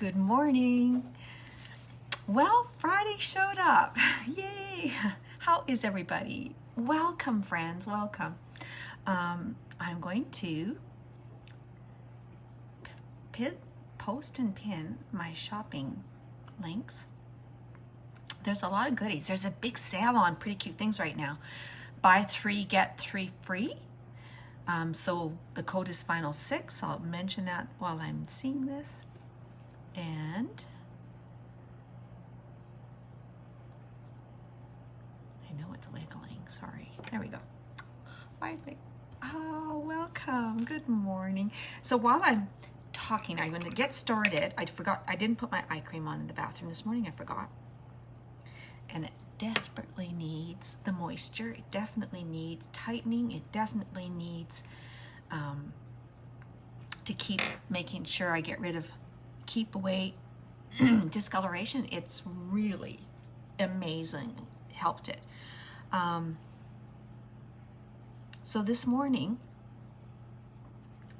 Good morning. Well, Friday showed up. Yay! How is everybody? Welcome, friends. Welcome. I'm going to post and pin my shopping links. There's a lot of goodies. There's a big sale on pretty cute things right now. Buy 3, get 3 free. So the code is Final 6. I'll mention that while I'm seeing this. And I know it's wiggling. Sorry. There we go. Finally. Oh, welcome. Good morning. So while I'm talking, I'm going to get started. I didn't put my eye cream on in the bathroom this morning. I forgot. And it desperately needs the moisture. It definitely needs tightening. It definitely needs to keep making sure I get rid of, keep away discoloration. It's really amazing. Helped it. So this morning,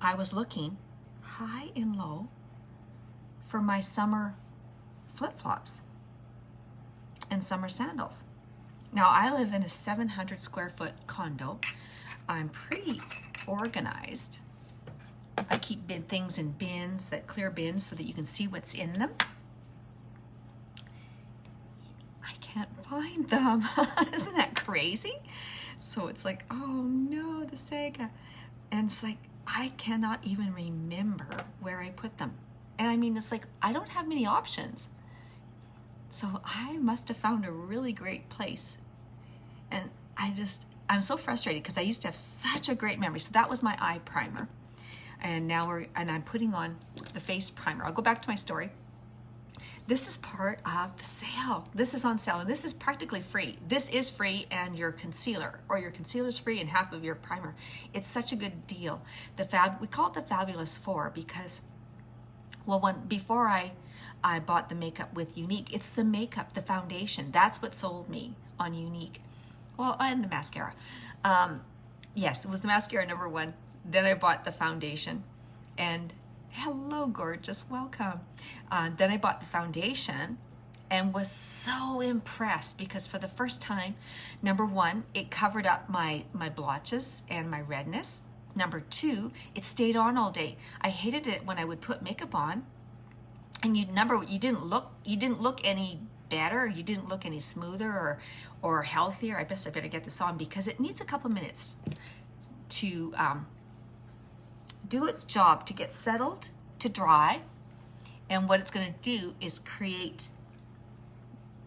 I was looking high and low for my summer flip-flops and summer sandals. Now, I live in a 700 square foot condo. I'm pretty organized. I keep things in bins, clear bins, so that you can see what's in them. I can't find them. Isn't that crazy? So it's like, oh no, the saga. And it's like, I cannot even remember where I put them. And I mean, it's like, I don't have many options. So I must have found a really great place. And I'm so frustrated because I used to have such a great memory. So that was my eye primer. And now I'm putting on the face primer. I'll go back to my story. This is part of the sale. This is on sale, and this is practically free. This is free, and your concealer, or your concealer's free, and half of your primer. It's such a good deal. We call it the Fabulous 4 because, well, before I bought the makeup with Unique, it's the makeup, the foundation. That's what sold me on Unique. Well, and the mascara. Yes, it was the mascara number 1. Then I bought the foundation, and hello, gorgeous, welcome. Then I bought the foundation and was so impressed because for the first time, number 1, it covered up my blotches and my redness. Number 2, it stayed on all day. I hated it when I would put makeup on, and you didn't look any better, you didn't look any smoother or healthier. I guess I better get this on because it needs a couple minutes to do its job, to get settled, to dry, and what it's going to do is create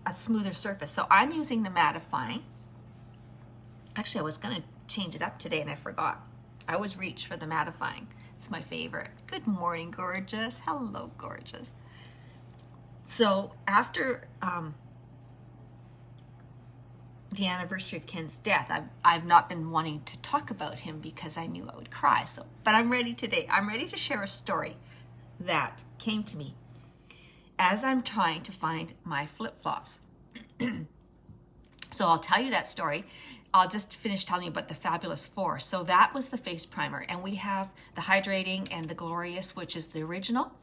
a smoother surface. So I'm using the mattifying. Actually, I was going to change it up today and I forgot. I always reach for the mattifying. It's my favorite. Good morning, gorgeous. Hello, gorgeous. So after the anniversary of Ken's death, I've not been wanting to talk about him because I knew I would cry. But I'm ready today. I'm ready to share a story that came to me as I'm trying to find my flip-flops. So I'll tell you that story. I'll just finish telling you about the Fabulous 4. So that was the face primer, and we have the Hydrating and the Glorious, which is the original,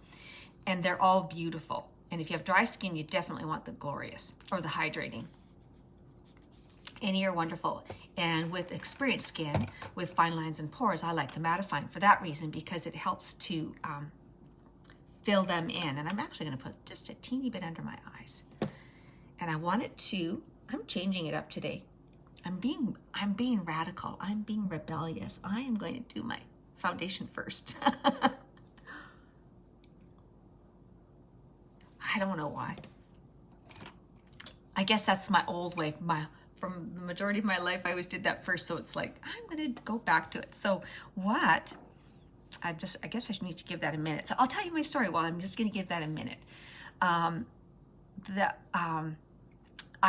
and they're all beautiful. And if you have dry skin, you definitely want the Glorious or the Hydrating. Any are wonderful. And with experienced skin, with fine lines and pores, I like the mattifying for that reason because it helps to fill them in. And I'm actually going to put just a teeny bit under my eyes. And I want it to, I'm changing it up today. I'm being radical. I'm being rebellious. I am going to do my foundation first. I don't know why. I guess that's my old way. From the majority of my life, I always did that first. So it's like, I'm going to go back to it. So what, I guess I should need to give that a minute. So I'll tell you my story. Well, I'm just going to give that a minute. I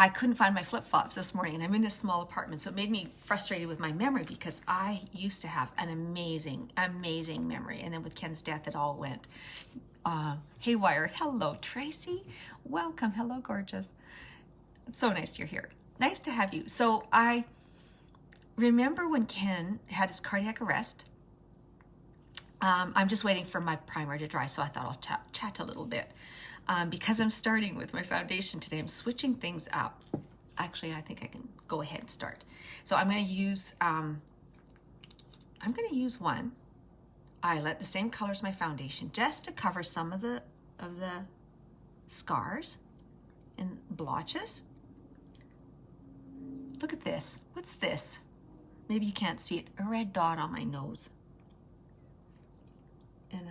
couldn't find my flip-flops this morning, and I'm in this small apartment. So it made me frustrated with my memory because I used to have an amazing, amazing memory. And then with Ken's death, it all went haywire. Hello, Tracy. Welcome. Hello, gorgeous. It's so nice you're here. Nice to have you. So I remember when Ken had his cardiac arrest, I'm just waiting for my primer to dry, so I thought I'll chat a little bit. Because I'm starting with my foundation today, I'm switching things up. Actually, I think I can go ahead and start. So I'm going to use one eyelet, the same color as my foundation, just to cover some of the scars and blotches. Look at this. What's this? Maybe you can't see it. A red dot on my nose. And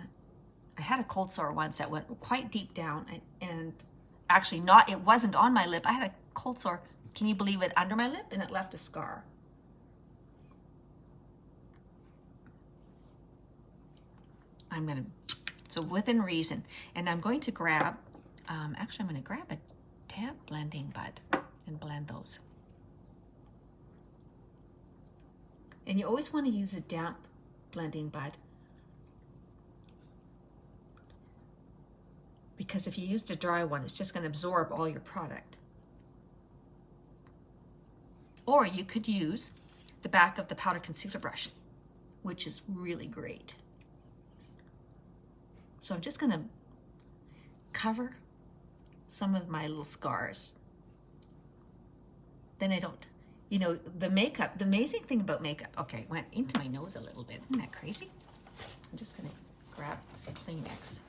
I had a cold sore once that went quite deep down, and actually it wasn't on my lip. I had a cold sore, can you believe it, under my lip, and it left a scar. So within reason, and I'm going to grab, actually I'm going to grab a damp blending bud and blend those. And you always want to use a damp blending bud, because if you used a dry one, it's just going to absorb all your product. Or you could use the back of the powder concealer brush, which is really great. So I'm just going to cover some of my little scars. Then I don't, you know, the makeup, the amazing thing about makeup, okay, it went into my nose a little bit. Isn't that crazy? I'm just going to grab a Kleenex.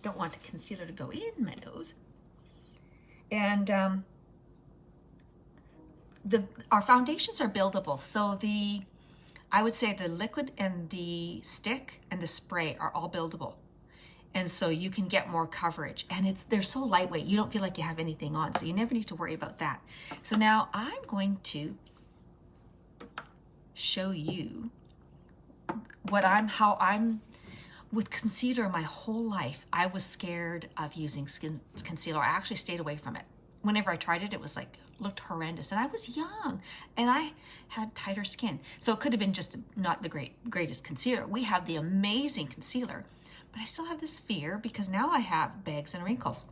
Don't want the concealer to go in my nose. And our foundations are buildable. So I would say the liquid and the stick and the spray are all buildable. And so you can get more coverage, and they're so lightweight. You don't feel like you have anything on, so you never need to worry about that. So now I'm going to show you how I'm with concealer. My whole life, I was scared of using concealer. I actually stayed away from it. Whenever I tried it, it was like, looked horrendous. And I was young, and I had tighter skin. So it could have been just not the greatest concealer. We have the amazing concealer, but I still have this fear because now I have bags and wrinkles.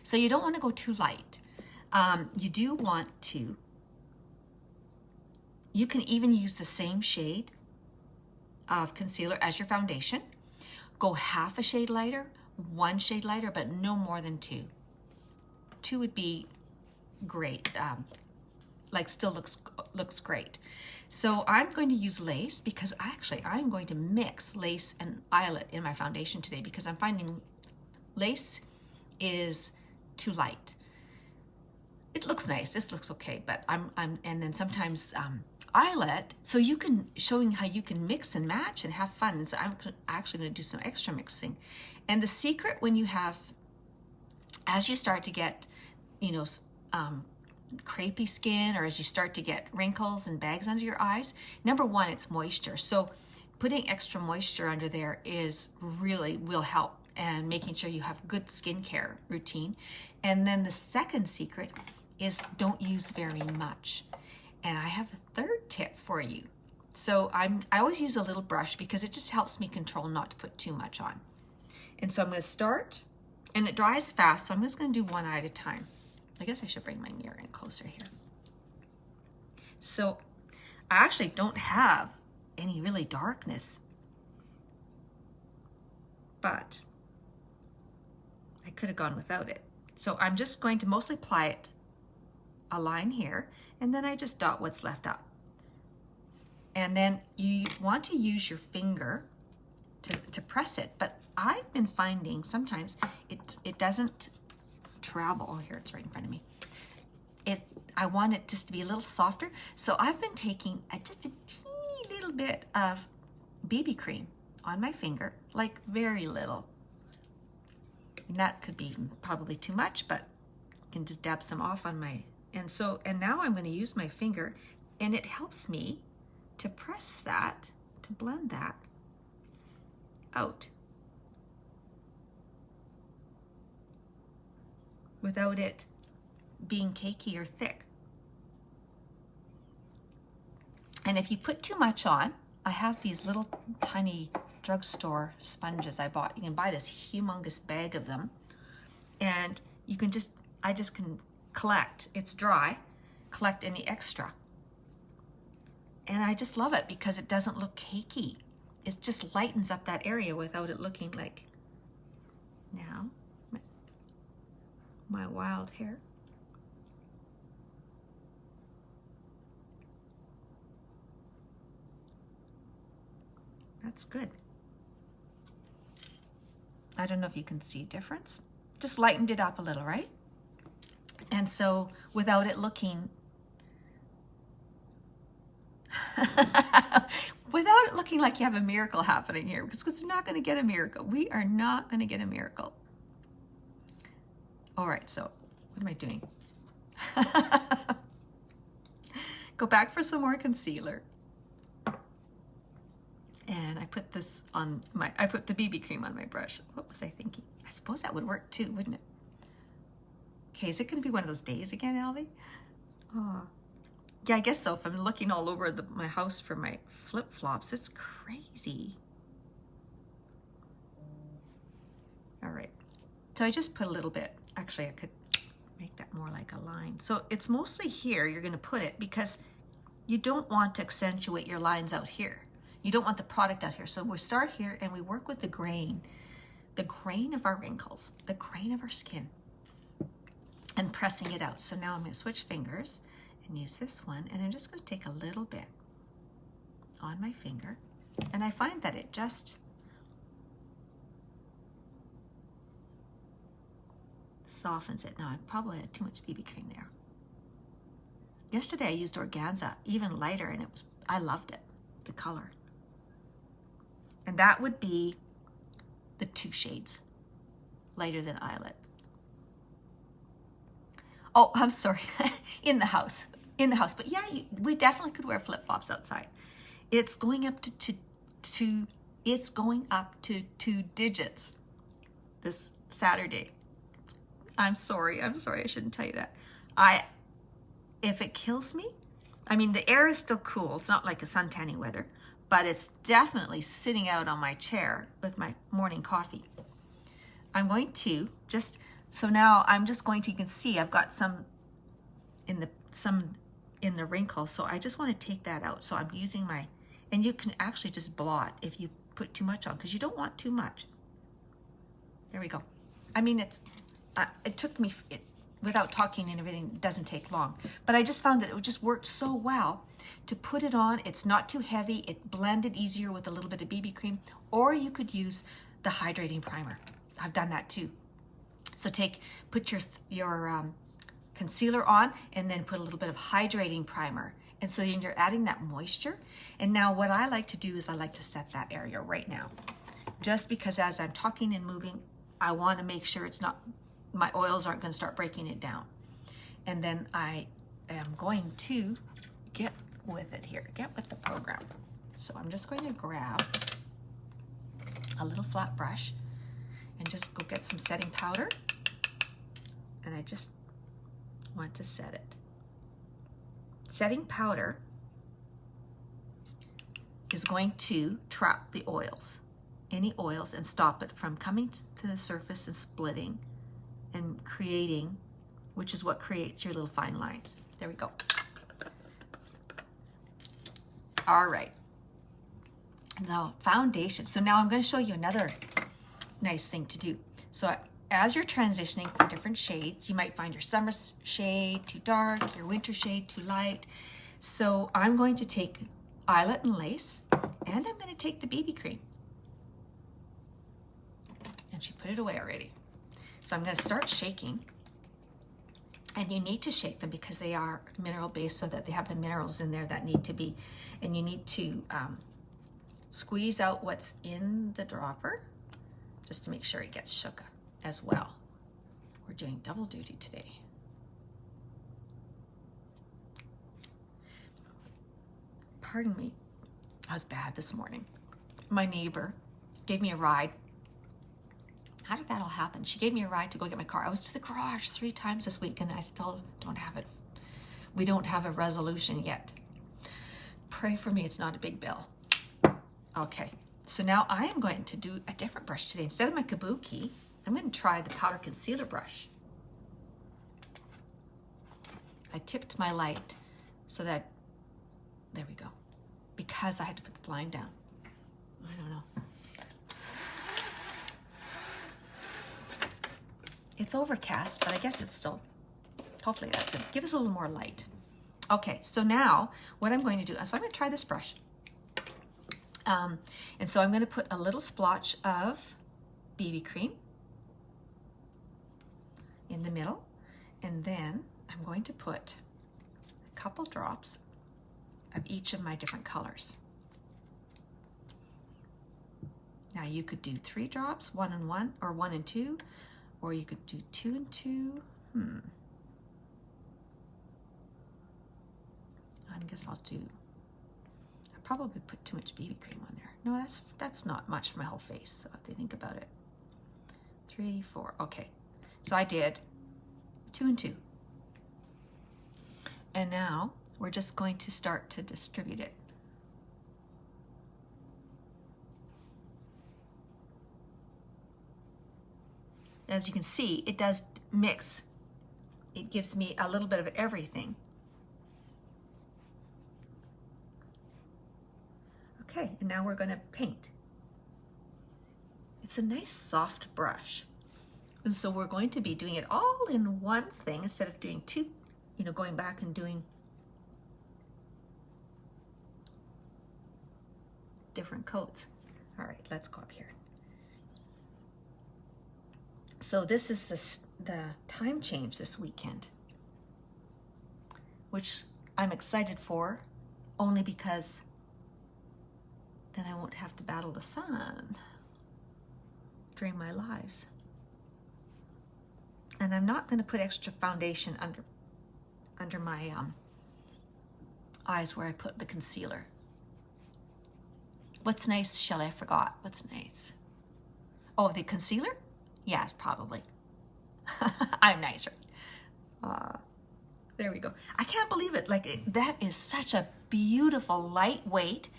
So you don't want to go too light. You do want to, you can even use the same shade of concealer as your foundation. Go half a shade lighter, 1 shade lighter, but no more than 2. 2 would be great, like still looks great. So I'm going to use lace because I'm going to mix lace and eyelet in my foundation today because I'm finding lace is too light. It looks nice, this looks okay, but and then sometimes eyelet, so showing how you can mix and match and have fun. So I'm actually going to do some extra mixing. And the secret when you have, as you start to get, you know, crepey skin, or as you start to get wrinkles and bags under your eyes, number one, it's moisture. So putting extra moisture under there will help, and making sure you have good skincare routine. And then the second secret is don't use very much. And I have a third tip for you. So I always use a little brush because it just helps me control not to put too much on. And so I'm going to start, and it dries fast, so I'm just going to do one eye at a time. I guess I should bring my mirror in closer here. So I actually don't have any really darkness, but I could have gone without it. So I'm just going to mostly apply it a line here, and then I just dot what's left up. And then you want to use your finger to press it, but I've been finding sometimes it doesn't travel. Oh, here, it's right in front of me. I want it just to be a little softer, so I've been taking just a teeny little bit of BB cream on my finger, like very little. And that could be probably too much, but I can just dab some off on my, and now I'm going to use my finger, and it helps me to press that, to blend that out without it being cakey or thick. And if you put too much on, I have these little tiny drugstore sponges I bought. You can buy this humongous bag of them, and you can I just can collect, it's dry, collect any extra. And I just love it because it doesn't look cakey. It just lightens up that area without it looking like, now, my wild hair. That's good. I don't know if you can see difference. Just lightened it up a little, right? And so without it looking, without it looking like you have a miracle happening here, because we're not going to get a miracle. We are not going to get a miracle. All right, so what am I doing? Go back for some more concealer. And I put this on my, I put the BB cream on my brush. What was I thinking? I suppose that would work too, wouldn't it? Okay, is it going to be one of those days again, Elvie? Oh. Yeah, I guess so. If I'm looking all over my house for my flip-flops, it's crazy. All right, so I just put a little bit. Actually, I could make that more like a line. So it's mostly here you're going to put it because you don't want to accentuate your lines out here. You don't want the product out here. So we start here and we work with the grain of our wrinkles, the grain of our skin, and pressing it out. So now I'm going to switch fingers and use this one, and I'm just going to take a little bit on my finger, and I find that it just softens it. Now I probably had too much BB cream there. Yesterday I used organza, even lighter, and I loved it, the color. And that would be the 2 shades lighter than Eyelet. Oh, I'm sorry, in the house. But yeah, we definitely could wear flip-flops outside. It's going up to it's going up to 2 digits this Saturday. I'm sorry, I shouldn't tell you that. If it kills me, I mean, the air is still cool. It's not like a suntanning weather, but it's definitely sitting out on my chair with my morning coffee. I'm going to just, so now I'm just going to, you can see I've got some in the wrinkle, so I just want to take that out. So I'm using my, and you can actually just blot if you put too much on, because you don't want too much. There we go. I mean, it took me, without talking and everything, it doesn't take long. But I just found that it just worked so well to put it on. It's not too heavy. It blended easier with a little bit of BB cream, or you could use the hydrating primer. I've done that too. So put your concealer on, and then put a little bit of hydrating primer. And so you're adding that moisture. And now what I like to do is I like to set that area right now. Just because as I'm talking and moving, I want to make sure it's not, my oils aren't going to start breaking it down. And then I am going to get with it here, get with the program. So I'm just going to grab a little flat brush and just go get some setting powder. And I just want to set it. Setting powder is going to trap the oils, any oils, and stop it from coming to the surface and splitting and creating, which is what creates your little fine lines. There we go. All right. Now, foundation. So now I'm going to show you another nice thing to do. So as you're transitioning from different shades, you might find your summer shade too dark, your winter shade too light. So I'm going to take Eyelet and Lace, and I'm going to take the BB cream. And she put it away already. So I'm going to start shaking. And you need to shake them because they are mineral based, so that they have the minerals in there that need to be. And you need to squeeze out what's in the dropper just to make sure it gets shook as well. We're doing double duty today. Pardon me, I was bad this morning. My neighbor gave me a ride. How did that all happen? She gave me a ride to go get my car. I was to the garage 3 times this week, and I still don't have it. We don't have a resolution yet. Pray for me, it's not a big bill. Okay, so now I am going to do a different brush today. Instead of my kabuki, I'm going to try the powder concealer brush. I tipped my light so that, there we go. because I had to put the blind down. I don't know. It's overcast, but I guess it's still, hopefully that's it. Give us a little more light. Okay, so now what I'm going to do, so I'm going to try this brush. And so I'm going to put a little splotch of BB cream in the middle, and then I'm going to put a couple drops of each of my different colors. Now you could do 3 drops, 1 and 1, or 1 and 2, or you could do 2 and 2. I guess I'll do, I probably put too much BB cream on there. No, that's not much for my whole face, so if they think about it. 3, 4, okay. So I did 2 and 2. And now we're just going to start to distribute it. As you can see, it does mix. It gives me a little bit of everything. Okay, and now we're going to paint. It's a nice soft brush. And so we're going to be doing it all in one thing instead of doing 2, going back and doing different coats. All right, let's go up here. So this is the time change this weekend, which I'm excited for, only because then I won't have to battle the sun during my lives. And I'm not going to put extra foundation under my eyes where I put the concealer. What's nice, Shelley? I forgot. What's nice? Oh, the concealer? Yes, probably. I'm nice, right? There we go. I can't believe it. That is such a beautiful, lightweight,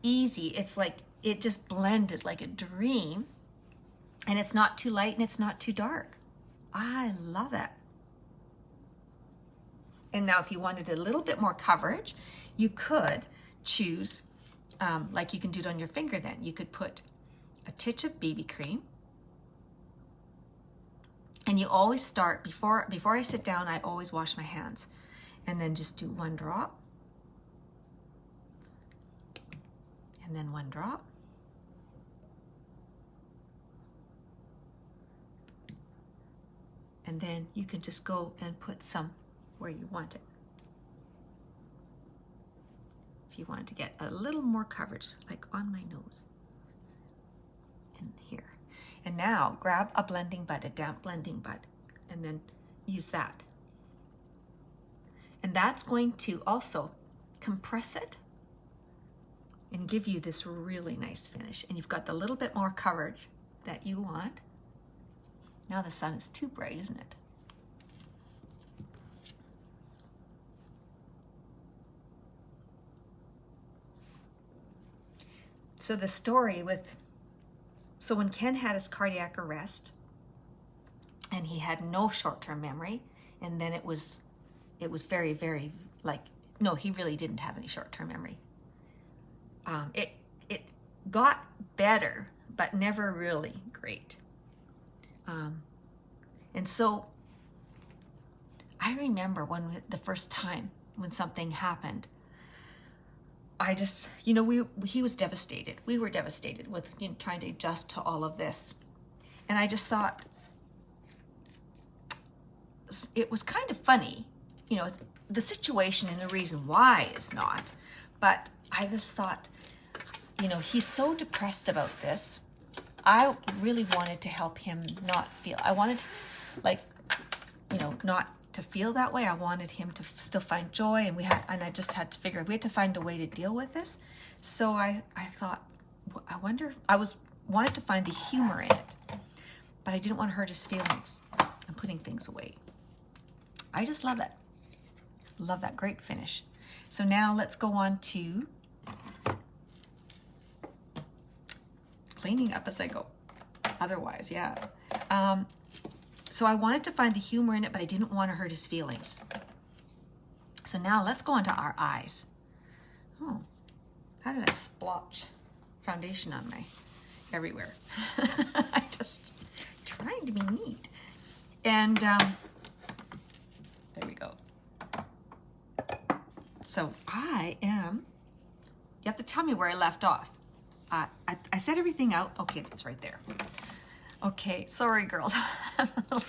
easy. It's like it just blended like a dream. And it's not too light and it's not too dark. I love it. And now if you wanted a little bit more coverage, you could choose, like you can do it on your finger then. You could put a titch of BB cream. And you always start, before I sit down, I always wash my hands. And then just do 1 drop. And then 1 drop. And then you can just go and put some where you want it. If you wanted to get a little more coverage, like on my nose. And here. And now grab a blending bud, a damp blending bud, and then use that. And that's going to also compress it and give you this really nice finish. And you've got the little bit more coverage that you want. Now the sun is too bright, isn't it? So the story with, so when Ken had his cardiac arrest and he had no short-term memory, and then it was very, very no, he really didn't have any short-term memory. It got better, but never really great. And so I remember the first time when something happened, I just, he was devastated. We were devastated with trying to adjust to all of this. And I just thought, it was kind of funny, the situation and the reason why is not, but I just thought, he's so depressed about this. I really wanted to help him not feel, I wanted, not to feel that way. I wanted him to still find joy, and I just had to figure, we had to find a way to deal with this. So I thought, I wonder, wanted to find the humor in it, but I didn't want to hurt his feelings and putting things away. I just love it. Love that great finish. So now let's go on to cleaning up as I go. Otherwise, yeah. So I wanted to find the humor in it, but I didn't want to hurt his feelings. So now let's go on to our eyes. Oh, How did I splotch foundation on my everywhere? I just trying to be neat. And there we go. So I am, you have to tell me where I left off. I set everything out. Okay, it's right there. Okay, sorry girls. I'm a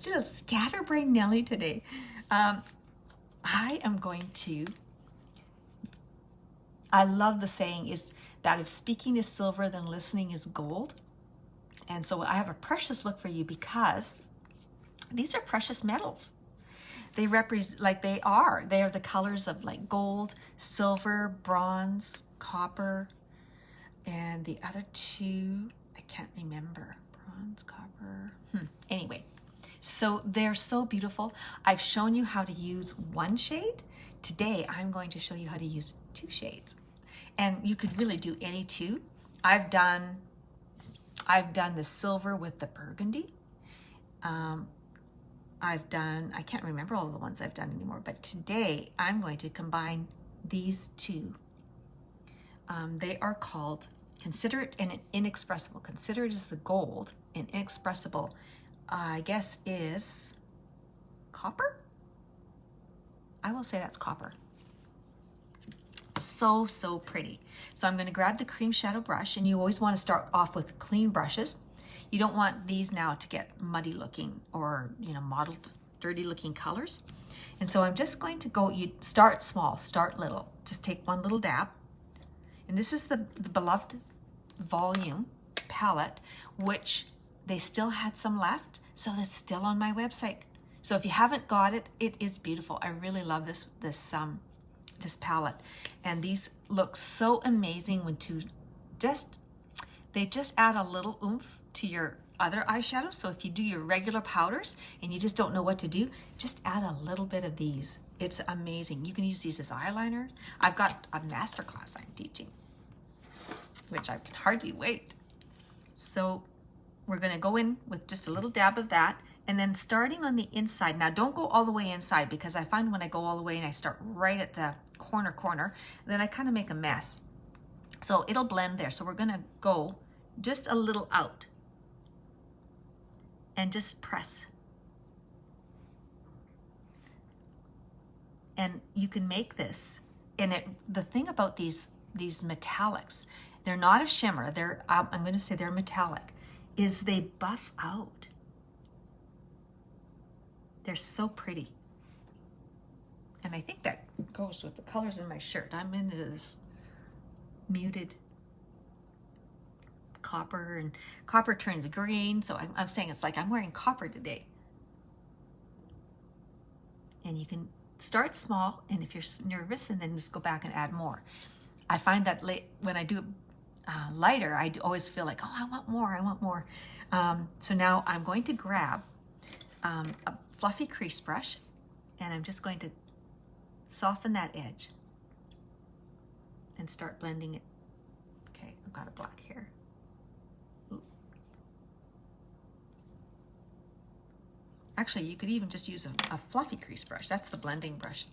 little scatterbrained Nelly today. I am going to, I love the saying is that if speaking is silver, then listening is gold. And so I have a precious look for you because these are precious metals. They represent, like they are the colors of like gold, silver, bronze, copper, and the other two, I can't remember. Bronze, copper, anyway. So they're so beautiful. I've shown you how to use one shade. Today, I'm going to show you how to use 2 shades. And you could really do any 2. I've done the silver with the burgundy. I've done, I can't remember all the ones I've done anymore, but today I'm going to combine these 2. They are called, consider it an inexpressible. Consider it as the gold, and inexpressible, I guess, is copper? I will say that's copper. So, so pretty. So I'm going to grab the cream shadow brush, and you always want to start off with clean brushes. You don't want these now to get muddy looking or, you know, mottled, dirty looking colors. And so I'm just going to go, you start small, start little. Just take one little dab. And this is the beloved volume palette, which they still had some left. So that's still on my website. So if you haven't got it, it is beautiful. I really love this palette. And these look so amazing when they just add a little oomph to your other eyeshadows. So if you do your regular powders and you just don't know what to do, just add a little bit of these. It's amazing. You can use these as eyeliner. I've got a masterclass I'm teaching, which I can hardly wait. So we're gonna go in with just a little dab of that, and then starting on the inside. Now don't go all the way inside, because I find when I go all the way and I start right at the corner, then I kind of make a mess. So it'll blend there. So we're gonna go just a little out and just press. And you can make this, and the thing about these metallics, they're not a shimmer, I'm gonna say they're metallic, is they buff out. They're so pretty. And I think that goes with the colors in my shirt. I'm into this muted copper, and copper turns green, so I'm saying it's like I'm wearing copper today. And you can start small, and if you're nervous, and then just go back and add more. I find that when I do it lighter, I always feel like, oh, I want more. So now I'm going to grab a fluffy crease brush, and I'm just going to soften that edge and start blending it. Okay, I've got a black hair. Ooh. Actually, you could even just use a fluffy crease brush. That's the blending brush,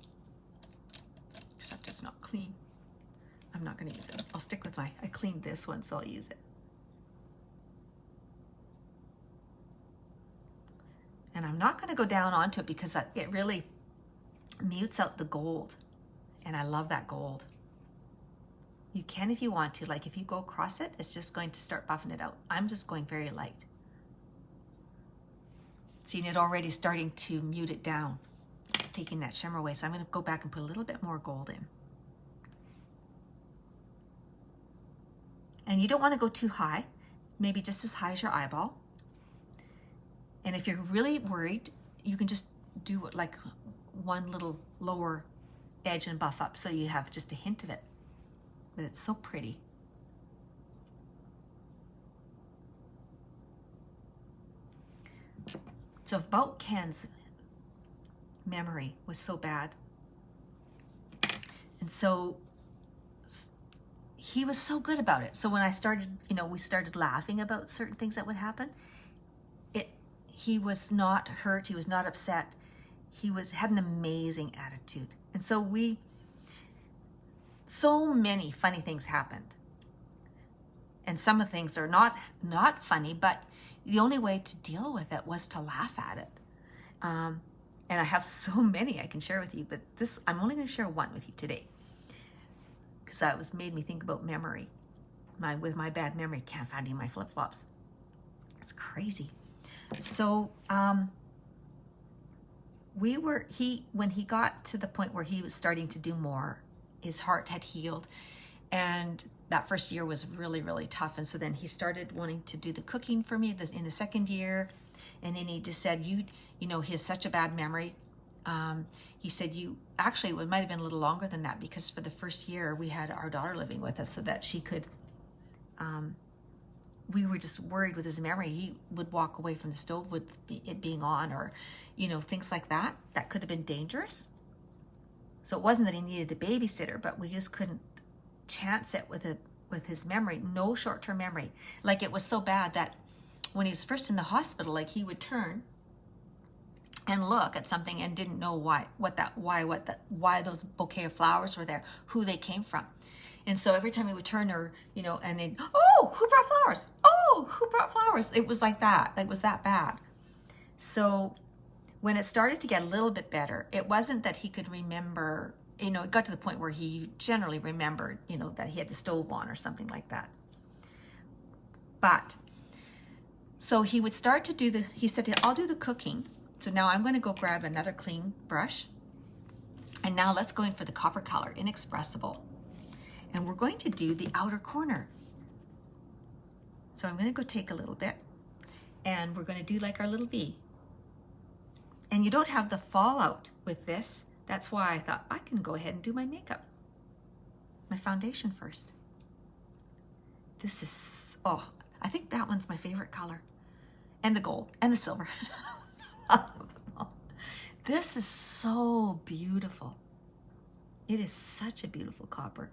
except it's not clean. I'm not going to use it. I'll stick with I cleaned this one, so I'll use it. And I'm not going to go down onto it because it really mutes out the gold. And I love that gold. You can if you want to. Like if you go across it, it's just going to start buffing it out. I'm just going very light. Seeing it already starting to mute it down. It's taking that shimmer away. So I'm going to go back and put a little bit more gold in. And you don't want to go too high, maybe just as high as your eyeball. And if you're really worried, you can just do like one little lower edge and buff up, so you have just a hint of it. But it's so pretty. So about Ken's memory was so bad. And so he was so good about it. So when I started, we started laughing about certain things that would happen. He was not hurt. He was not upset. He had an amazing attitude. And so So many funny things happened. And some of the things are not funny, but the only way to deal with it was to laugh at it. And I have so many I can share with you, but this, I'm only going to share one with you today, because that made me think about memory. With my bad memory, can't find any of my flip-flops. It's crazy. So when he got to the point where he was starting to do more, his heart had healed, and that first year was really, really tough. And so then he started wanting to do the cooking for me in the second year. And then he just said, you know, he has such a bad memory. He said, actually, it might have been a little longer than that, because for the first year we had our daughter living with us so that she could, we were just worried with his memory. He would walk away from the stove with it being on, or, you know, things like that. That could have been dangerous. So it wasn't that he needed a babysitter, but we just couldn't chance it with his memory. No short-term memory. Like, it was so bad that when he was first in the hospital, like, he would turn and look at something and didn't know why those bouquet of flowers were there, who they came from. And so every time he would turn, or, you know, and then, oh, who brought flowers? Oh, who brought flowers? It was like that. It was that bad. So when it started to get a little bit better, it wasn't that he could remember, you know, it got to the point where he generally remembered, you know, that he had the stove on or something like that. But, so he would start to he said, I'll do the cooking. So now I'm going to go grab another clean brush. And now let's go in for the copper color, Inexpressible. And we're going to do the outer corner. So I'm going to go take a little bit, and we're going to do like our little V. And you don't have the fallout with this. That's why I thought I can go ahead and do my makeup. My foundation first. This is, oh, I think that one's my favorite color. And the gold and the silver. This is so beautiful. It is such a beautiful copper.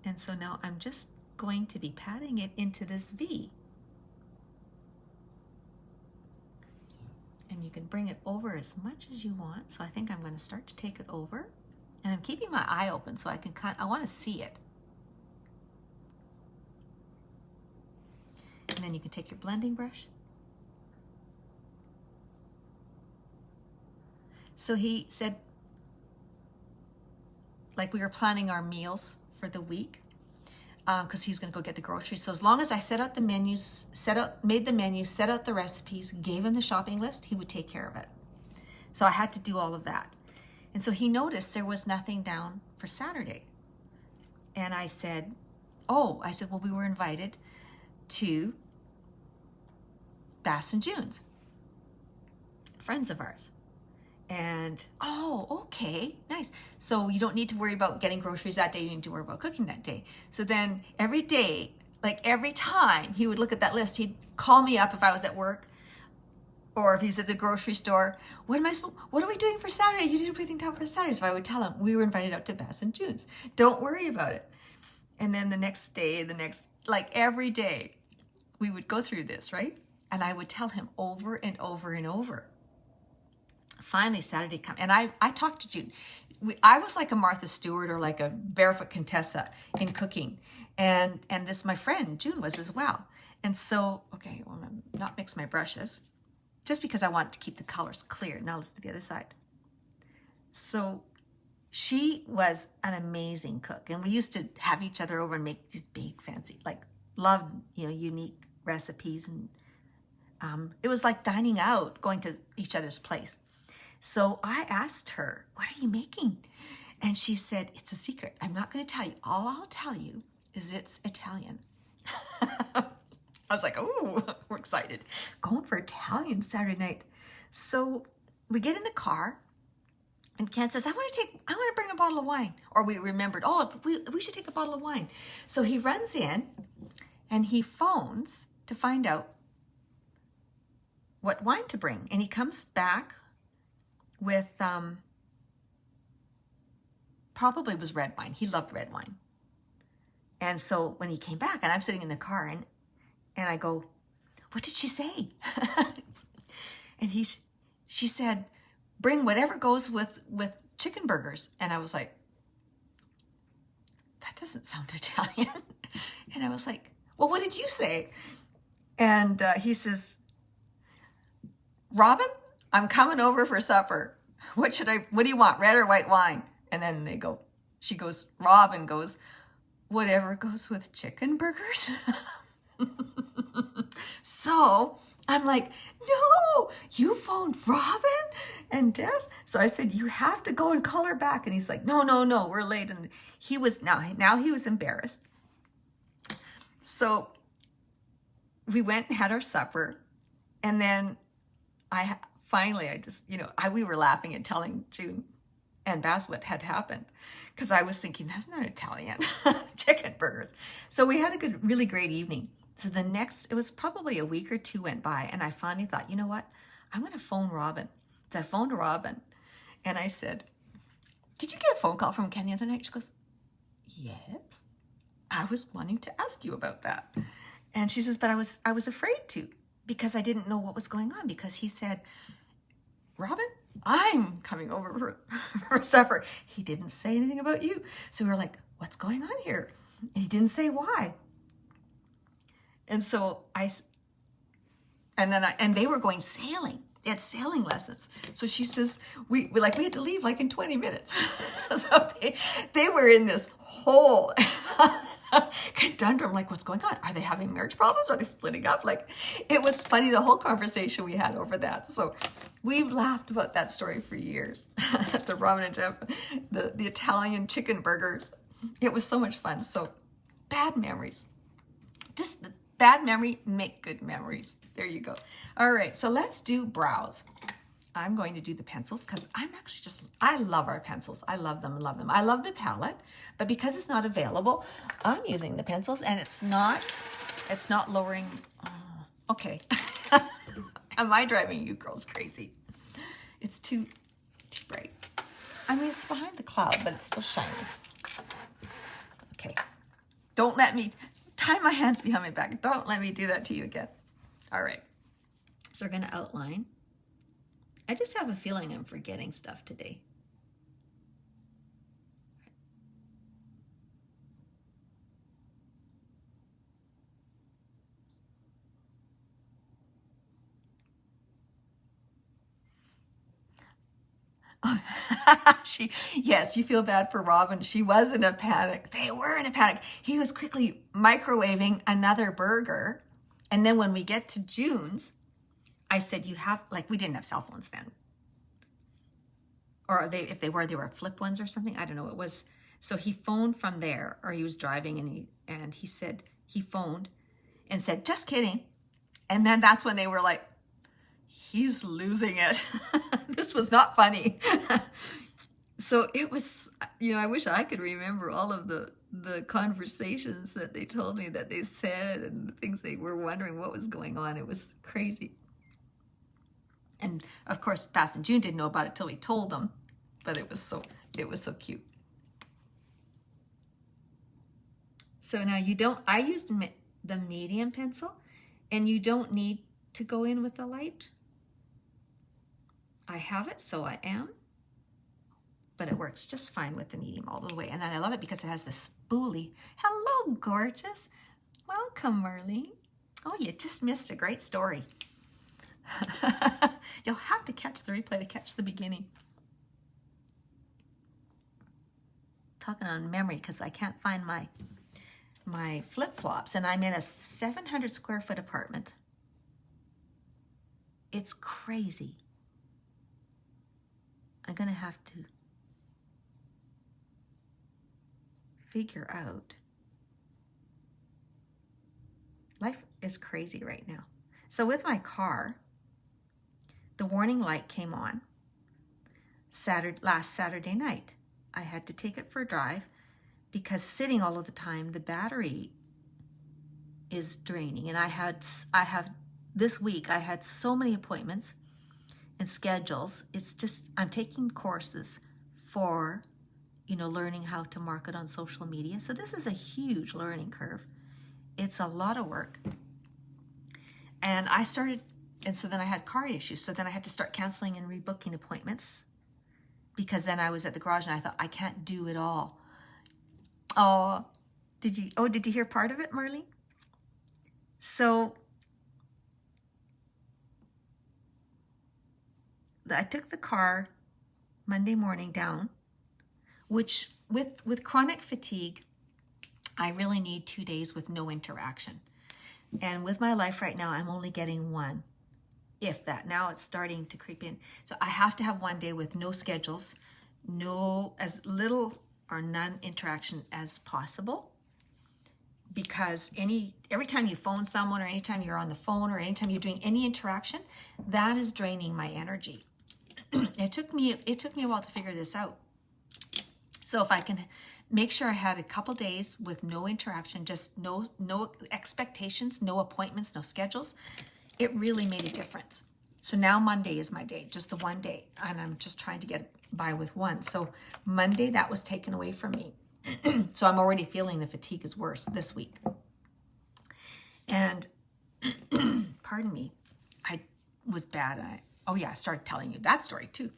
And so now I'm just going to be patting it into this V. And you can bring it over as much as you want. So I think I'm going to start to take it over. And I'm keeping my eye open so I want to see it. And then you can take your blending brush. So he said, like, we were planning our meals for the week, because he's going to go get the groceries. So as long as I set out the menus, made the menu, set out the recipes, gave him the shopping list, he would take care of it. So I had to do all of that. And so he noticed there was nothing down for Saturday. And I said, well, we were invited to Bass and June's, friends of ours. And, oh, okay, nice. So you don't need to worry about getting groceries that day. You need to worry about cooking that day. So then every day, like every time he would look at that list, he'd call me up if I was at work, or if he was at the grocery store. What are we doing for Saturday? You didn't put anything down for Saturday. So I would tell him, we were invited out to Bass and June's. Don't worry about it. And then the next day, like every day, we would go through this, right? And I would tell him over and over and over. Finally, Saturday come, and I talked to June. I was like a Martha Stewart or like a Barefoot Contessa in cooking, and this, my friend June, was as well. And so, okay, well, I'm not mix my brushes, just because I want to keep the colors clear. Now let's do the other side. So she was an amazing cook, and we used to have each other over and make these big fancy, like, loved, you know, unique recipes, and it was like dining out, going to each other's place. So I asked her, what are you making? And she said, it's a secret. I'm not going to tell you. All I'll tell you is it's Italian. I was like, oh, we're excited. Going for Italian Saturday night. So we get in the car, and Ken says, I want to bring a bottle of wine. Or we remembered, we should take a bottle of wine. So he runs in, and he phones to find out what wine to bring. And he comes back with, probably was red wine. He loved red wine. And so when he came back, and I'm sitting in the car, and I go, what did she say? And she said, bring whatever goes with chicken burgers. And I was like, that doesn't sound Italian. And I was like, well, what did you say? And he says, Robin, I'm coming over for supper. What do you want, red or white wine? And then she goes, Robin goes, whatever goes with chicken burgers. So I'm like, no, you phoned Robin and Deb? So I said, you have to go and call her back. And he's like, no, we're late. And he was, now he was embarrassed. So we went and had our supper. And then we were laughing and telling June and Baz what had happened, because I was thinking, that's not Italian, chicken burgers. So we had a really great evening. So it was probably a week or two went by, and I finally thought, you know what? I'm going to phone Robin. So I phoned Robin, and I said, did you get a phone call from Ken the other night? She goes, yes. I was wanting to ask you about that. And she says, but I was afraid to, because I didn't know what was going on, because he said, Robin, I'm coming over for supper. He didn't say anything about you. So we were like, what's going on here? And he didn't say why. And so and they were going sailing. They had sailing lessons. So she says, we had to leave like in 20 minutes. So they were in this whole conundrum, like, what's going on? Are they having marriage problems? Are they splitting up? Like, it was funny, the whole conversation we had over that. So we've laughed about that story for years. The Robin and Jeff, the Italian chicken burgers. It was so much fun. So bad memories. Just the bad memory, make good memories. There you go. All right, so let's do brows. I'm going to do the pencils because I love our pencils. I love them. I love the palette, but because it's not available, I'm using the pencils, and it's not lowering. Oh, okay. Am I driving you girls crazy? It's too bright. I mean, it's behind the cloud, but it's still shiny. Okay. Don't let me tie my hands behind my back. Don't let me do that to you again. All right. So we're going to outline. I just have a feeling I'm forgetting stuff today. Oh, yes, you feel bad for Robin. She was in a panic. They were in a panic. He was quickly microwaving another burger. And then when we get to June's, I said, we didn't have cell phones then. Or if they were flip ones or something. I don't know. It was, so he phoned from there, or he was driving, and he said, he phoned and said, just kidding. And then that's when they were like, he's losing it. This was not funny. So it was, I wish I could remember all of the conversations that they told me that they said, and the things they were wondering what was going on. It was crazy. And of course, Baz and June didn't know about it till we told them, but it was so cute. So now I used the medium pencil, and you don't need to go in with the light. I have it, so I am, but it works just fine with the medium all the way. And then I love it because it has this spoolie. Hello, gorgeous. Welcome, Marlene. Oh, you just missed a great story. You'll have to catch the replay to catch the beginning. Talking on memory, because I can't find my flip-flops, and I'm in a 700 square foot apartment. It's crazy. I'm gonna have to figure out. Life is crazy right now. So with my car, the warning light came on last Saturday night. I had to take it for a drive because sitting all of the time, the battery is draining. And this week, I had so many appointments and schedules. It's just, I'm taking courses for, learning how to market on social media. So this is a huge learning curve. It's a lot of work. And so then I had car issues. So then I had to start canceling and rebooking appointments because then I was at the garage and I thought, I can't do it all. Oh, did you hear part of it, Marlene? So I took the car Monday morning down, which with chronic fatigue, I really need 2 days with no interaction. And with my life right now, I'm only getting one, if that. Now it's starting to creep in. So I have to have 1 day with no schedules, as little or none interaction as possible. Because every time you phone someone, or anytime you're on the phone, or anytime you're doing any interaction, that is draining my energy. It took me a while to figure this out. So if I can make sure I had a couple days with no interaction, just no expectations, no appointments, no schedules, it really made a difference. So now Monday is my day, just the 1 day, and I'm just trying to get by with one. So Monday, that was taken away from me. So I'm already feeling the fatigue is worse this week. And pardon me, I was bad. I started telling you that story too.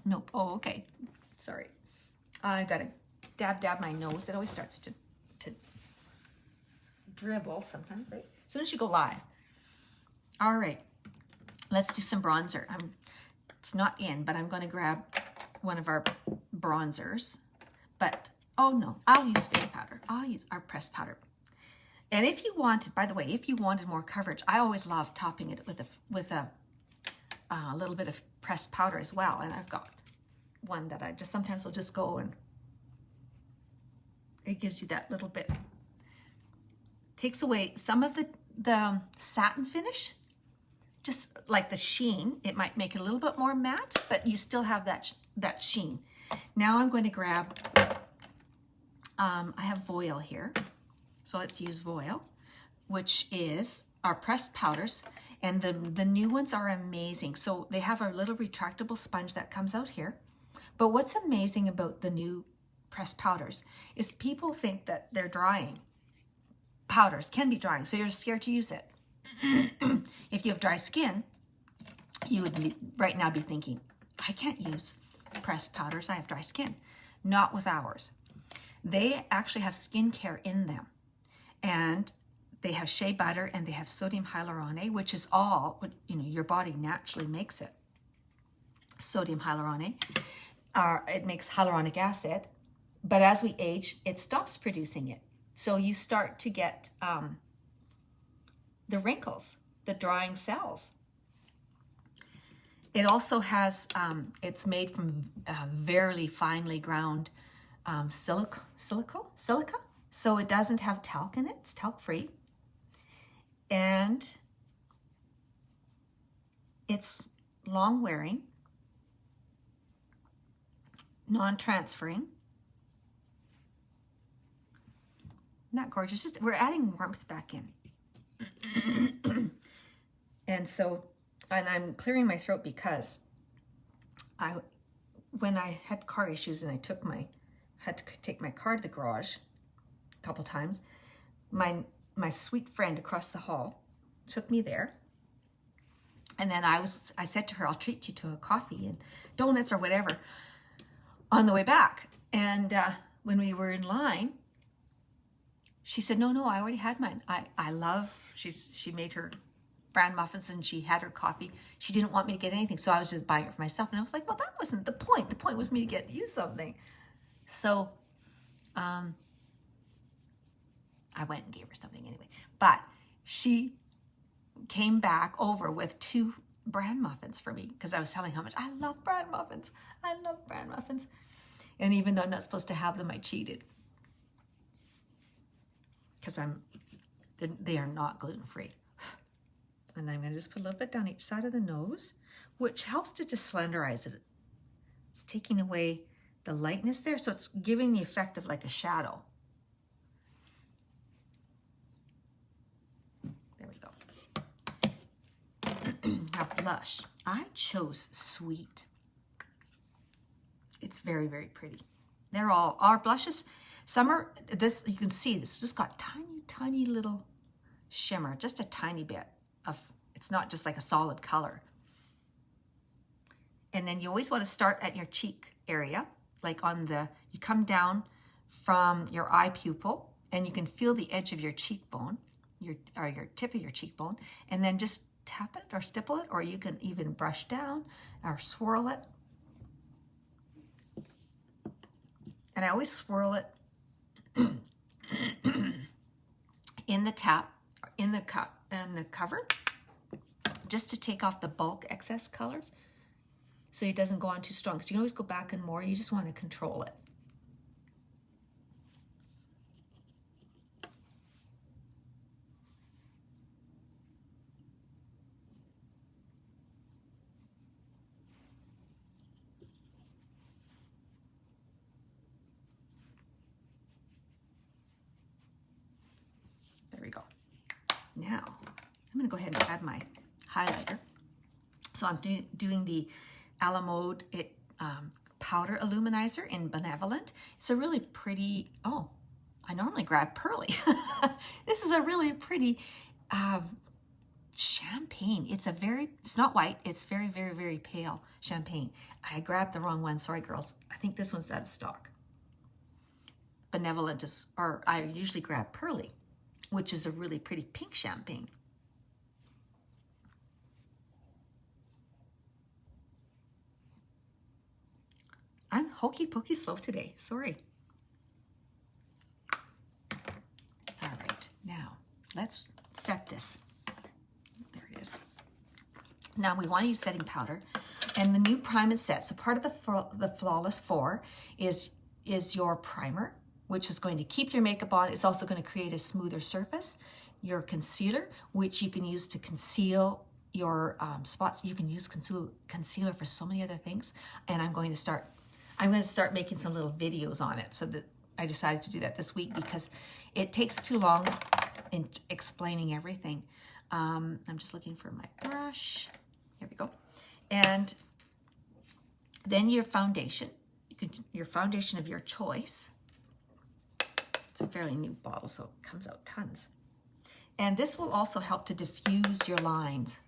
Nope. Oh, okay. Sorry. I got to dab my nose. It always starts to dribble sometimes, right? As soon as you go live. All right. Let's do some bronzer. It's not in, but I'm going to grab one of our bronzers. But, oh no, I'll use face powder. I'll use our pressed powder. And if you wanted, by the way, if you wanted more coverage, I always love topping it with a little bit of pressed powder as well. And I've got one that I just sometimes will just go, and it gives you that little bit. Takes away some of the satin finish, just like the sheen. It might make it a little bit more matte, but you still have that sheen. Now I'm going to grab, I have Voil here. So let's use Voil, which is our pressed powders. And the new ones are amazing. So they have a little retractable sponge that comes out here. But what's amazing about the new pressed powders is people think that they're drying. Powders can be drying, so you're scared to use it. If you have dry skin, you would right now be thinking, I can't use pressed powders, I have dry skin. Not with ours. They actually have skincare in them. And they have shea butter and they have sodium hyaluronate, which is all, your body naturally makes it. Sodium hyaluronate. It makes hyaluronic acid, but as we age, it stops producing it. So you start to get the wrinkles, the drying cells. It also has, it's made from very finely ground silica. So it doesn't have talc in it. It's talc free. And it's long wearing, non-transferring. Isn't that gorgeous? Just, we're adding warmth back in. And I'm clearing my throat because when I had car issues and I had to take my car to the garage a couple times, my sweet friend across the hall took me there. And then I said to her, I'll treat you to a coffee and donuts or whatever on the way back. And when we were in line, she said, no, I already had mine. She made her bran muffins and she had her coffee. She didn't want me to get anything. So I was just buying it for myself. And I was like, well, that wasn't the point. The point was me to get you something. So I went and gave her something anyway. But she came back over with 2 bran muffins for me because I was telling how much I love bran muffins. I love bran muffins. And even though I'm not supposed to have them, I cheated. Because they are not gluten-free. And then I'm going to just put a little bit down each side of the nose, which helps to just slenderize it. It's taking away the lightness there, so it's giving the effect of like a shadow. There we go. Now blush. I chose Sweet. It's very, very pretty. They're all our blushes. Some are this, you can see this just got tiny little shimmer, just a tiny bit of, it's not just like a solid color. And then you always want to start at your cheek area, like on the, you come down from your eye pupil and you can feel the edge of your cheekbone, your tip of your cheekbone, and then just tap it or stipple it, or you can even brush down or swirl it. And I always swirl it in the tap, in the cup, and the cover, just to take off the bulk excess colors so it doesn't go on too strong. So you can always go back and more. You just want to control it. There we go. Now, I'm going to go ahead and add my highlighter. So I'm doing the Alamode Powder Illuminizer in Benevolent. It's a really pretty, oh, I normally grab Pearly. This is a really pretty champagne. It's not white, it's very, very, very pale champagne. I grabbed the wrong one, sorry girls. I think this one's out of stock. Benevolent is, or I usually grab Pearly, which is a really pretty pink champagne. I'm hokey pokey slow today, sorry. All right, now let's set this. There it is. Now we want to use setting powder and the new Prime and Set. So part of the Flawless 4 is your primer, which is going to keep your makeup on. It's also going to create a smoother surface. Your concealer, which you can use to conceal your spots. You can use concealer for so many other things. And I'm going to start making some little videos on it. So that I decided to do that this week because it takes too long in explaining everything. I'm just looking for my brush. Here we go. And then your foundation. Your foundation of your choice. It's a fairly new bottle, so it comes out tons. And this will also help to diffuse your lines.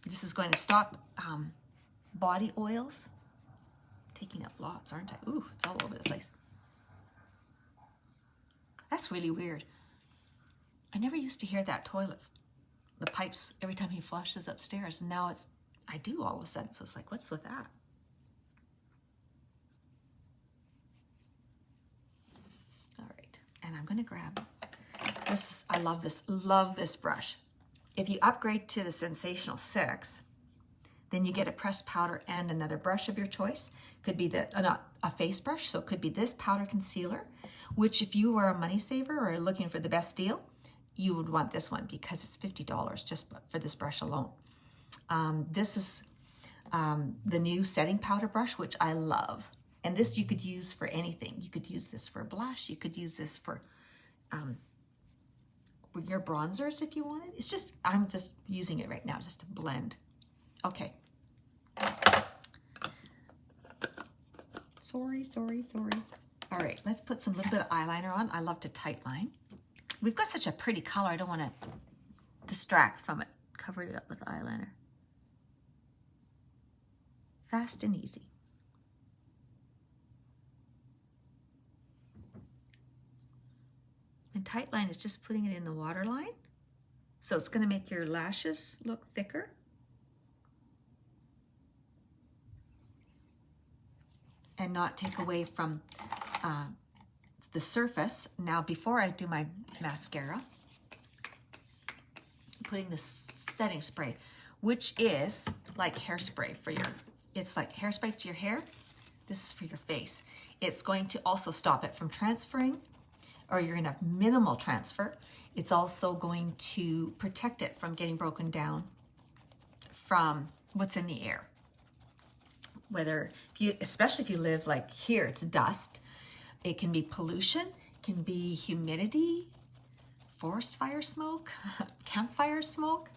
This is going to stop body oils. Taking up lots, aren't I? Ooh, it's all over the place. That's really weird. I never used to hear that toilet, the pipes, every time he flushes upstairs. And now I do all of a sudden. So it's like, what's with that? All right, and I'm gonna grab this. I love this brush. If you upgrade to the Sensational 6, then you get a pressed powder and another brush of your choice. Could be not a face brush, so it could be this powder concealer, which if you were a money saver or looking for the best deal, you would want this one because it's $50 just for this brush alone. This is the new setting powder brush, which I love. And this you could use for anything. You could use this for blush. You could use this for your bronzers if you wanted. It's just, I'm just using it right now just to blend. Okay. Sorry. All right, let's put some little bit of eyeliner on. I love to tight line. We've got such a pretty color. I don't want to distract from it. Covered it up with eyeliner. Fast and easy. And tight line is just putting it in the waterline. So it's going to make your lashes look thicker. And not take away from the surface. Now, before I do my mascara, I'm putting this setting spray, which is like hairspray for it's like hairspray to your hair. This is for your face. It's going to also stop it from transferring, or you're gonna have minimal transfer. It's also going to protect it from getting broken down from what's in the air. Especially if you live like here, it's dust. It can be pollution, it can be humidity, forest fire smoke, campfire smoke.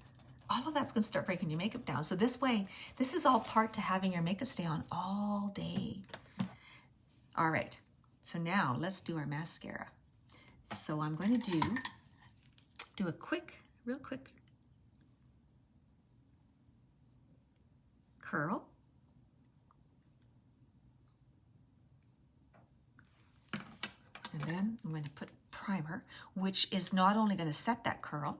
All of that's gonna start breaking your makeup down. So this way, this is all part to having your makeup stay on all day. All right, so now let's do our mascara. So I'm going to do a real quick curl. And then I'm going to put primer, which is not only going to set that curl,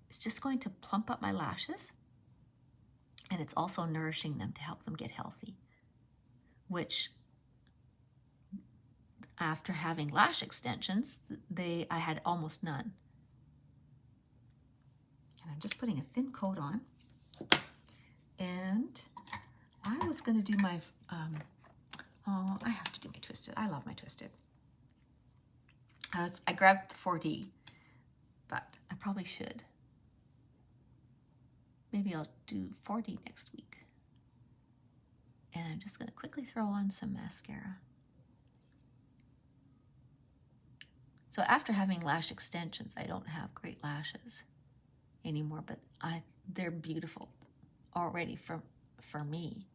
it's just going to plump up my lashes, and it's also nourishing them to help them get healthy, which after having lash extensions, I had almost none. And I'm just putting a thin coat on. And I was going to do my, oh, I have to do my twisted. I love my twisted. I grabbed the 4D, but I probably should. Maybe I'll do 4D next week. And I'm just going to quickly throw on some mascara. So after having lash extensions, I don't have great lashes anymore, but they're beautiful already for me.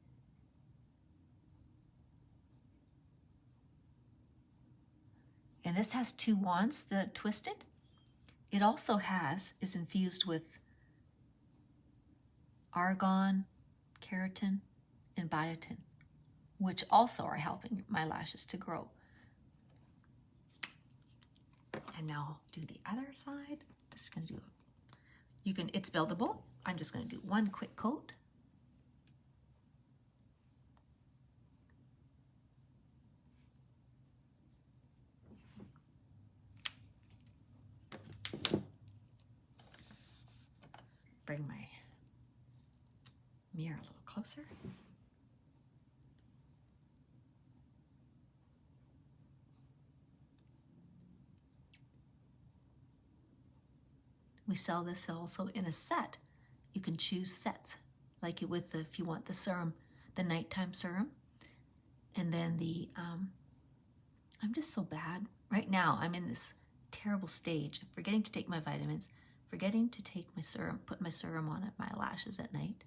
And this has 2 wands, the twisted. It also is infused with argan, keratin, and biotin, which also are helping my lashes to grow. And now I'll do the other side. Just gonna do it's buildable. I'm just gonna do one quick coat. Bring my mirror a little closer. We sell this also in a set. You can choose sets, like with if you want the serum, the nighttime serum, and then the, I'm just so bad. Right now, I'm in this terrible stage of forgetting to take my vitamins, forgetting to take my serum, put my serum on my lashes at night.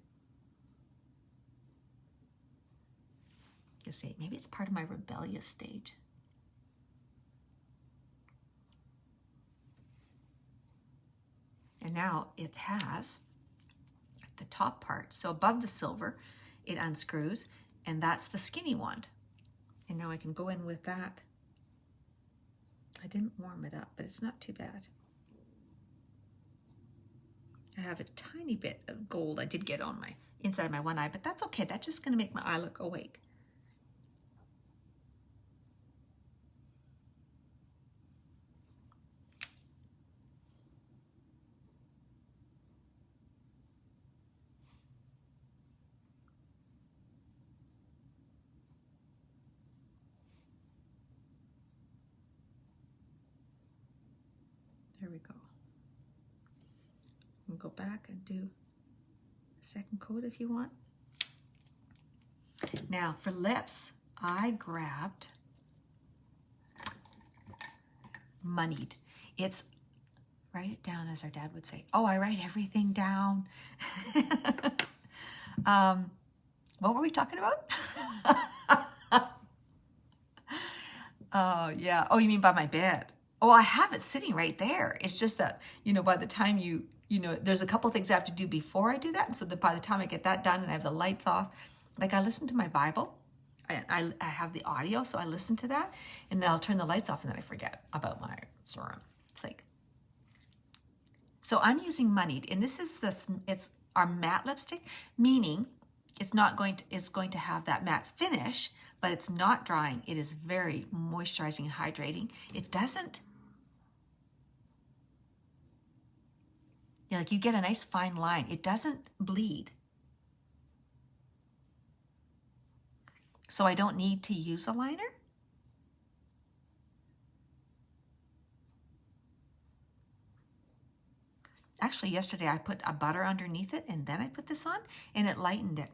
I say, maybe it's part of my rebellious stage. And now it has the top part. So above the silver, it unscrews, and that's the skinny wand. And now I can go in with that. I didn't warm it up, but it's not too bad. I have a tiny bit of gold I did get on my inside of my one eye, but that's okay. That's just gonna make my eye look awake. There we go. We'll go back and do a second coat if you want. Now for lips, I grabbed Moneyed. It's, write it down, as our dad would say. Oh, I write everything down. What were we talking about? Oh, yeah. Oh, you mean by my bed? Oh, I have it sitting right there. It's just that, by the time there's a couple things I have to do before I do that. And so that by the time I get that done and I have the lights off, like I listen to my Bible, I have the audio, so I listen to that, and then I'll turn the lights off and then I forget about my serum. It's like, so I'm using Moneyed, and it's our matte lipstick, meaning it's going to have that matte finish, but it's not drying. It is very moisturizing and hydrating. It doesn't, like you get a nice fine line. It doesn't bleed. So I don't need to use a liner. Actually, yesterday I put a butter underneath it and then I put this on and it lightened it.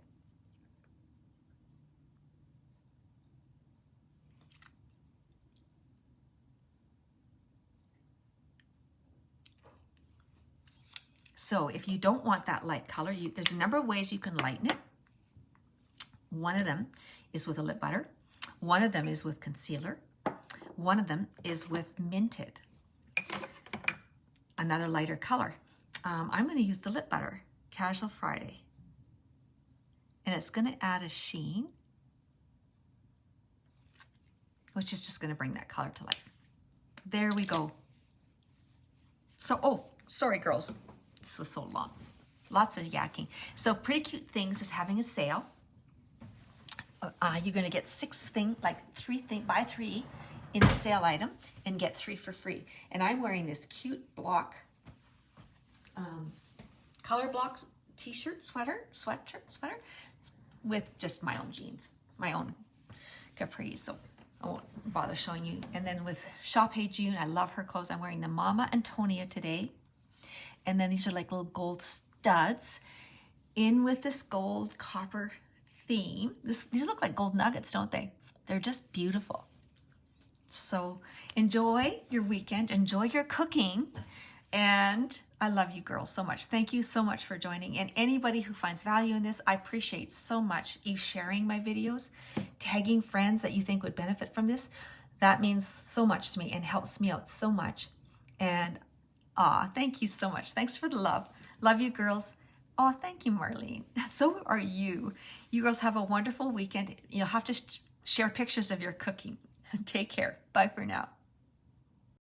So if you don't want that light color, there's a number of ways you can lighten it. One of them is with a lip butter. One of them is with concealer. One of them is with Minted, another lighter color. I'm going to use the lip butter, Casual Friday. And it's going to add a sheen. which is just going to bring that color to life. There we go. So, oh, sorry, girls. This was so long. Lots of yakking. So Pretty Cute Things is having a sale. You're going to get buy 3 in a sale item and get 3 for free. And I'm wearing this cute block, color blocks t-shirt, sweater with just my own jeans, my own capris. So I won't bother showing you. And then with Shop Hey June, I love her clothes. I'm wearing the Mama Antonia today. And then these are like little gold studs in with this gold copper theme. These look like gold nuggets, don't they? They're just beautiful. So enjoy your weekend, enjoy your cooking, and I love you girls so much. Thank you so much for joining. And anybody who finds value in this, I appreciate so much you sharing my videos, tagging friends that you think would benefit from this. That means so much to me and helps me out so much. And thank you so much. Thanks for the love. Love you girls. Oh, thank you, Marlene. So are you. You girls have a wonderful weekend. You'll have to share pictures of your cooking. Take care. Bye for now.